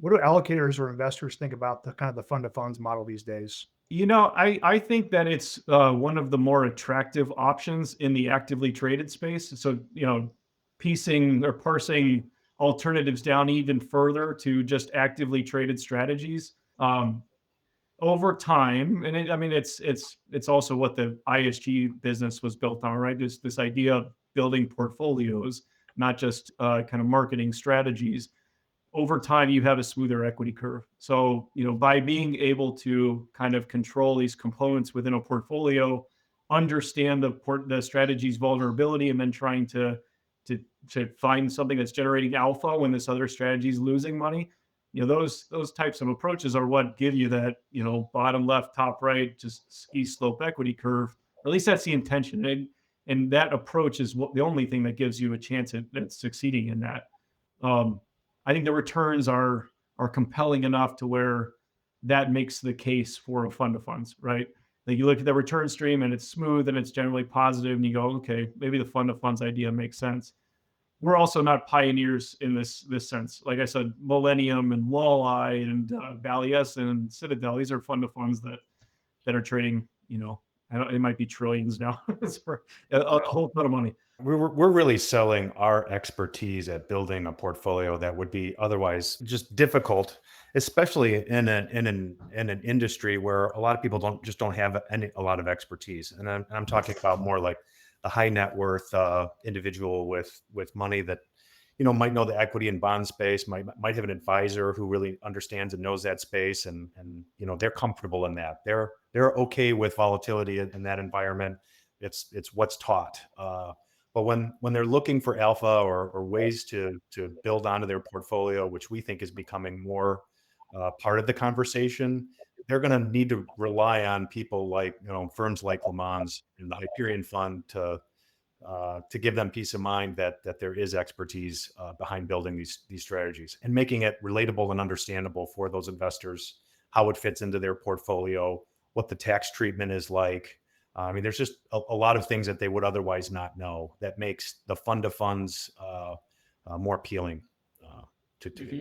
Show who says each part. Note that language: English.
Speaker 1: what do allocators or investors think about the kind of the fund of funds model these days?
Speaker 2: I think that it's one of the more attractive options in the actively traded space. So, piecing or parsing alternatives down even further to just actively traded strategies. Over time, and I mean, it's also what the ISG business was built on, right? This idea of building portfolios, not just kind of marketing strategies. Over time, you have a smoother equity curve. So, by being able to kind of control these components within a portfolio, understand the strategy's vulnerability, and then trying to to find something that's generating alpha when this other strategy is losing money. Those types of approaches are what give you that, bottom left, top right, just ski slope equity curve. Or at least that's the intention. And that approach is the only thing that gives you a chance at succeeding in that. Um, I think the returns are compelling enough to where that makes the case for a fund of funds, right? Like you look at the return stream and it's smooth and it's generally positive, and you go, okay, maybe the fund of funds idea makes sense. We're also not pioneers in this sense. Like I said, Millennium and Walleye and Ballyes and Citadel, these are fund of funds that are trading. I don't, it might be trillions now. It's for a whole ton of money.
Speaker 3: We're really selling our expertise at building a portfolio that would be otherwise just difficult, especially in an industry where a lot of people don't have a lot of expertise. And I'm talking about more like the high net worth individual with money that might know the equity and bond space, might have an advisor who really understands and knows that space, and they're comfortable in that. They're okay with volatility in that environment. It's what's taught. But when they're looking for alpha or ways to build onto their portfolio, which we think is becoming more part of the conversation, they're going to need to rely on people like firms like LeMans and the Hyperion Fund to give them peace of mind that there is expertise behind building these strategies and making it relatable and understandable for those investors, how it fits into their portfolio, what the tax treatment is like. I mean, there's just a lot of things that they would otherwise not know that makes the fund of funds more appealing to